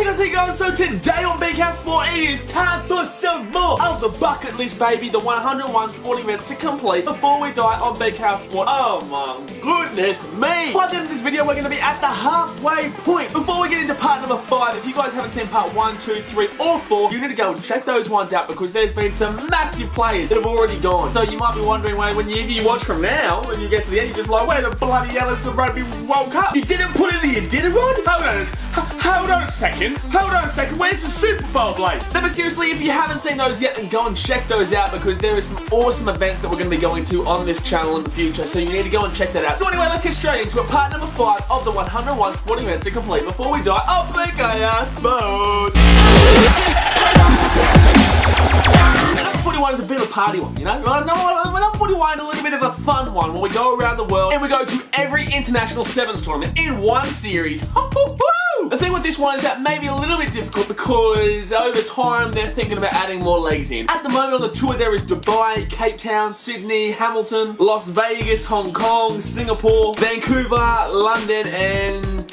Hey guys, how you going? So today on BKRsport, it is time for some more of the bucket list, baby. The 101 sporting events to complete before we die on BKRsport. Oh my goodness me. By the end of this video, we're going to be at the halfway point. Before we get into part number 5, if you guys haven't seen part 1, 2, 3, or 4, you need to go and check those ones out because there's been some massive players that have already gone. So you might be wondering, whenever you watch from now, when you get to the end, you're just like, where the bloody hell is the Rugby World Cup? You didn't put it in the Iditarod? Hold on a second. Where's the Super Bowl blades? No, but seriously, if you haven't seen those yet, then go and check those out because there is some awesome events that we're going to be going to on this channel in the future. So you need to go and check that out. So anyway, let's get straight into it. Part number 5 of the 101 sporting events to complete before we die on BKRsport. Number 41 is a bit of a party one, you know? Number 41 is a little bit of a fun one where we go around the world and we go to every international sevens tournament in one series. The thing with this one is that maybe a little bit difficult because over time they're thinking about adding more legs in. At the moment on the tour there is Dubai, Cape Town, Sydney, Hamilton, Las Vegas, Hong Kong, Singapore, Vancouver, London and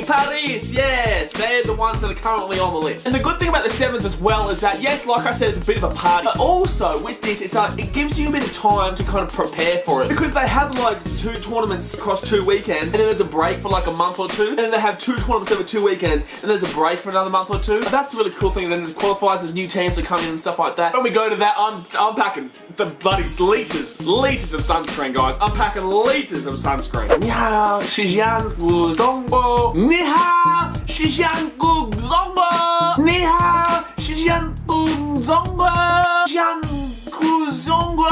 Paris, yes, they're the ones that are currently on the list. And the good thing about the sevens as well is that, yes, like I said, it's a bit of a party, but also with this, it gives you a bit of time to kind of prepare for it because they have like 2 tournaments across 2 weekends and then there's a break for like a month or 2 and then they have 2 tournaments over 2 weekends and there's a break for another month or 2. That's the really cool thing. And then there's qualifiers, there's new teams that come in and stuff like that. When we go to that, I'm packing the bloody liters of sunscreen, guys. I'm packing liters of sunscreen. Ni hao, Shijian gu zongbo. Ni hao, Shijian gu zongbo. Ni hao, Shijian gu zongbo. Shijian gu zongbo.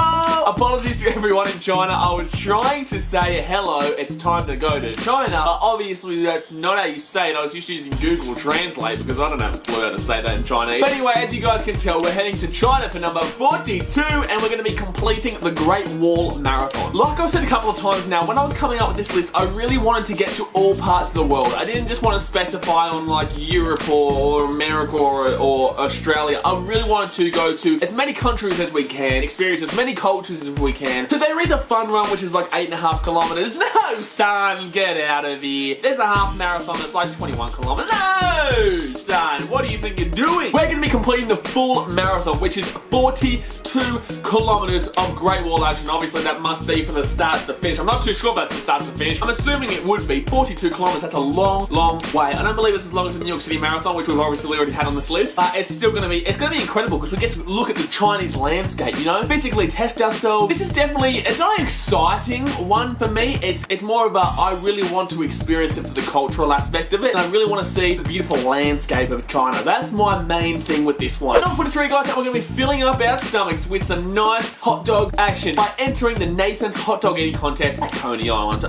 Apologies to everyone in China. I was trying to say hello, it's time to go to China. But obviously that's not how you say it. I was just using Google Translate because I don't have a clue how to say that in Chinese. But anyway, as you guys can tell, we're heading to China for number 42 and we're going to be completing the Great Wall Marathon. Like I've said a couple of times now, when I was coming up with this list, I really wanted to get to all parts of the world. I didn't just want to specify on like Europe or America or Australia. I really wanted to go to as many countries as we can, experience as many cultures as we can. So there is a fun run which is like 8.5 kilometers. No, son, get out of here. There's a half marathon that's like 21 kilometers. No, son, what do you think you're doing? We're going to be completing the full marathon, which is 42 kilometers of Great Wall action. Obviously, that must be from the start to the finish. I'm not too sure if that's the start to the finish. I'm assuming it would be 42 kilometers. That's a long, long way. I don't believe it's as long as the New York City Marathon, which we've obviously already had on this list. But it's still going to be, incredible because we get to look at the Chinese landscape, you know? Physically test ourselves. This is definitely, it's not an exciting one for me. It's more about I really want to experience it for the cultural aspect of it. And I really want to see the beautiful landscape of China. That's my main thing with this one. Number 43, guys, we're going to be filling up our stomachs with some nice hot dog action by entering the Nathan's Hot Dog Eating Contest at Coney Island.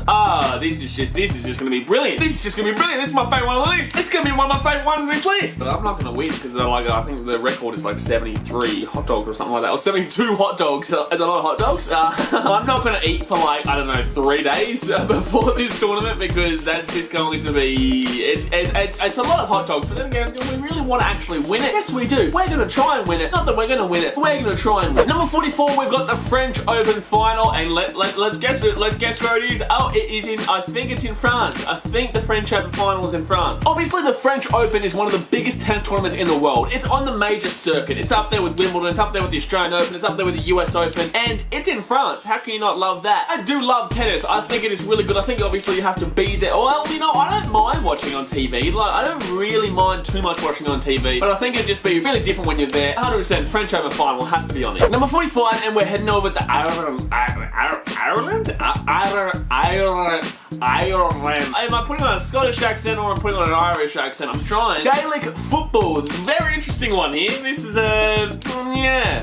This is just going to be brilliant. This is my favourite one on the list. It's going to be one of my favourite ones on this list. But I'm not going to win because I think the record is like 73 hot dogs or something like that, or 72 hot dogs. There's a lot of hot dogs. I'm not going to eat for like, I don't know, 3 days before this tournament because that's just going to be, it's a lot of hot dogs, but then again, do we really want to actually win it? Yes, we do. We're going to try and win it. Not that we're going to win it, we're going to try and win it. Number 44, we've got the French Open final, and let's guess it. Let's guess where it is. Oh, it is in, I think it's in France. I think the French Open final is in France. Obviously, the French Open is one of the biggest tennis tournaments in the world. It's on the major circuit. It's up there with Wimbledon, it's up there with the Australian Open, it's up there with the US Open, and it's in France. How can you not love that? I do love tennis. I think it is really good. I think obviously you have to be there. Well, you know, I don't mind watching on TV. Like, I don't really mind too much watching on TV, but I think it'd just be really different when you're there. 100% French Open final has to be on it. Number 45, and we're heading over to Ireland. Am I putting on a Scottish accent or am I putting on an Irish accent? I'm trying. Gaelic football. Very interesting one here. This is a,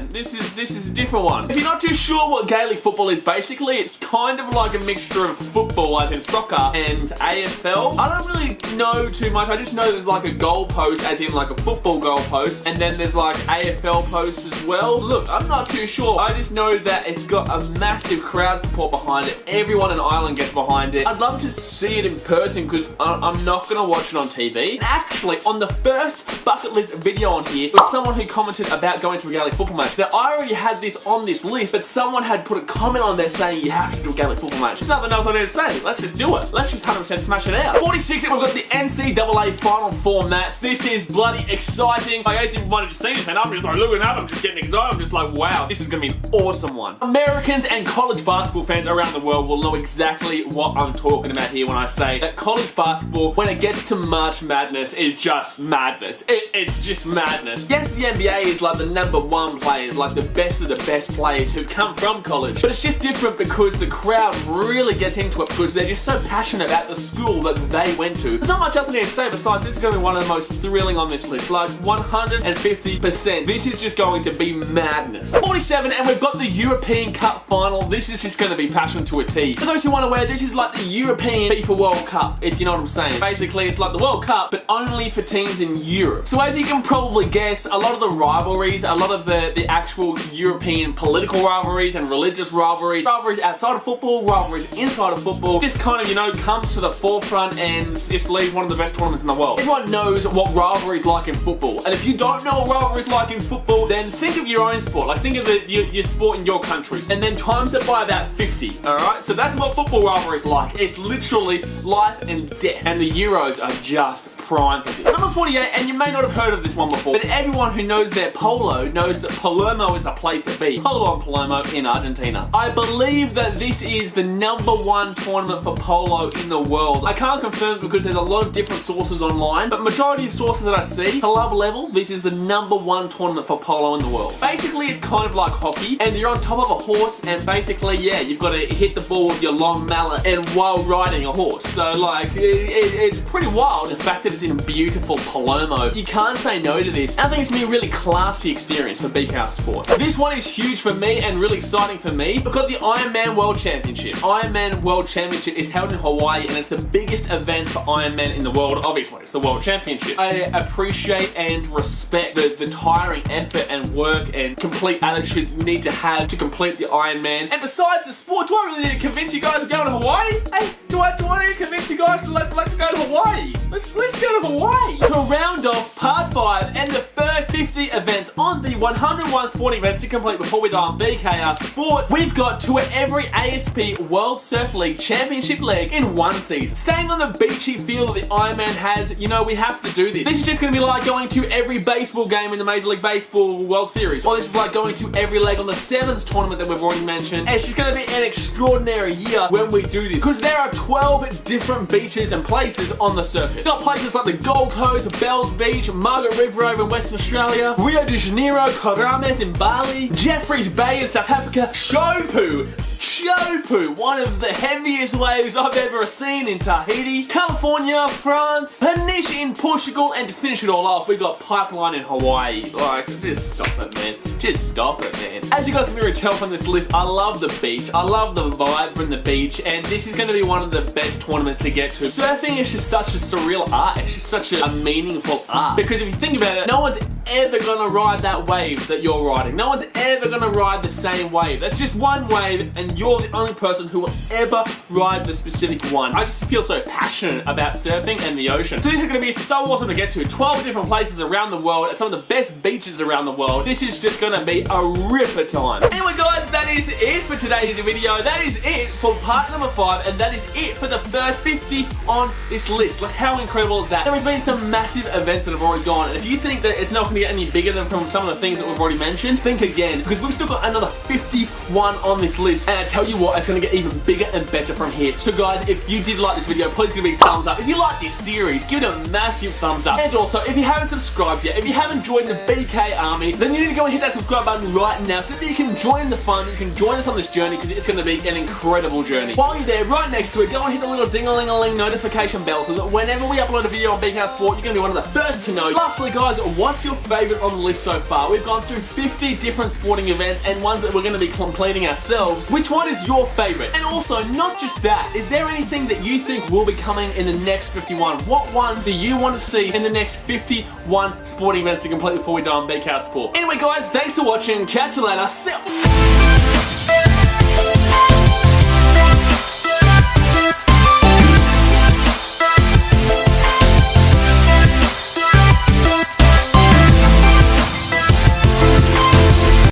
this is a different one. If you're not too sure what Gaelic football is, basically it's kind of like a mixture of football, as in soccer, and AFL. I don't really know too much. I just know there's like a goal post, as in like a football goal post, and then there's like AFL posts as well. Look, I'm not too sure. I just know that it's got a massive crowd support behind it. Everyone in Ireland gets behind it. I'd love to see it in person because I'm not going to watch it on TV. And actually, on the first bucket list video on here, was someone who commented about going to a Gaelic football match. Now, I already had this on this list, but someone had put a comment on there saying you have to do a Gaelic football match. There's nothing else I need to say. Let's just do it. Let's just 100% smash it out. 46, we've got the NCAA Final Four match. This is bloody exciting. I guess if you wanted to see this, and I'm just like looking up, I'm just getting excited. I'm just like, wow, this is going to be an awesome one. Americans and college basketball fans around the world will know exactly what I'm talking about here when I say that college basketball, when it gets to March Madness, is just madness. It's just madness. Yes, the NBA is like the #1 players, like the best of the best players who've come from college, but it's just different because the crowd really gets into it because they're just so passionate about the school that they went to. There's not much else I need to say besides this is going to be one of the most thrilling on this list, like 150%. This is just going to be madness. 47, and we've got the European Cup final. This is just going to be passion to a T. For those who want to wear, this is like the European FIFA World Cup, if you know what I'm saying. Basically, it's like the World Cup, but only for teams in Europe. So as you can probably guess, a lot of the rivalries, a lot of the actual European political rivalries and religious rivalries outside of football, rivalries inside of football, just kind of, you know, comes to the forefront and just leaves one of the best tournaments in the world. Everyone knows what rivalries like in football, and if you don't know what rivalries like in football, then think of your own sport. Like, think of your sport in your countries, and then times it by about 50, alright? So that's what football rivalries like. It's literally life and death, and the Euros are just prime for this. Number 48, and you may not have heard of this one before, but everyone who knows their polo knows that Palermo is the place to be. Polo on Palermo in Argentina. I believe that this is the #1 tournament for polo in the world. I can't confirm because there's a lot of different sources online, but majority of sources that I see, club level, this is the #1 tournament for polo in the world. Basically, it's kind of like hockey, and you're on top of a horse, and basically, yeah, you've got to hit the ball with your long mallet and while riding a horse. So, like, it's pretty wild, the fact that it's in beautiful Palermo. You can't say no to this. I think it's going to be a really classy experience for BKRsport. This one is huge for me and really exciting for me. We've got the Ironman World Championship. Ironman World Championship is held in Hawaii, and it's the biggest event for Ironman in the world. Obviously, it's the World Championship. I appreciate and respect the tiring effort and work and complete attitude you need to have to complete the Ironman. And besides the sport, do I really need to convince you guys to go to Hawaii? Hey, do I need to convince you guys to like to go to Hawaii? Let's go to Hawaii. To round off part 5 and the first 50 events on the 101 sporting events to complete before we die on BKRsport, we've got to every ASP World Surf League Championship leg in one season. Staying on the beachy feel that the Ironman has, you know, we have to do this. This is just going to be like going to every baseball game in the Major League Baseball World Series. Or this is like going to every leg on the Sevens tournament that we've already mentioned. And it's just going to be an extraordinary year when we do this, because there are 12 different beaches and places on the circuit. We've got places like the Gold Coast, Bells Beach, Margaret River over in Western Australia, Rio de Janeiro, Karames in Bali, Jeffreys Bay in South Africa, Chopu, one of the heaviest waves I've ever seen in Tahiti, California, France, Peniche in Portugal, and to finish it all off, we got Pipeline in Hawaii. Like, just stop it, man. Just stop it, man. As you guys can really tell from this list, I love the beach. I love the vibe from the beach, and this is going to be one of the best tournaments to get to. Surfing is just such a surreal art. It's just such a meaningful art. Because if you think about it, no one's ever going to ride that wave that you're riding. No one's ever going to ride the same wave. That's just one wave, and you're the only person who will ever ride the specific one. I just feel so passionate about surfing and the ocean. So this is going to be so awesome to get to. 12 different places around the world at some of the best beaches around the world. This is just going to be a ripper time. Anyway guys, that is it for today's video. That is it for part number 5, and that is it for the first 50 on this list. Like, how incredible is that? There have been some massive events that have already gone, and if you think that it's not going to get any bigger than from some of the things that we've already mentioned, think again, because we've still got another 51 on this list, and I tell you what, it's going to get even bigger and better from here. So guys, if you did like this video, please give me a thumbs up. If you like this series, give it a massive thumbs up. And also, if you haven't subscribed yet, if you haven't joined the BK Army, then you need to go and hit that subscribe button right now so that you can join the fun, you can join us on this journey, because it's going to be an incredible journey. While you're there, right next to it, go and hit the little ding-a-ling-a-ling notification bell so that whenever we upload a video on BKRsport, you're going to be one of the first to know. Lastly guys, what's your favourite on the list so far? We've gone through 50 different sporting events and ones that we're going to be completing ourselves. Which one what is your favorite? And also, not just that, is there anything that you think will be coming in the next 51? What ones do you want to see in the next 51 sporting events to complete before we die on BKRsport? Anyway guys, thanks for watching. Catch you later. See ya.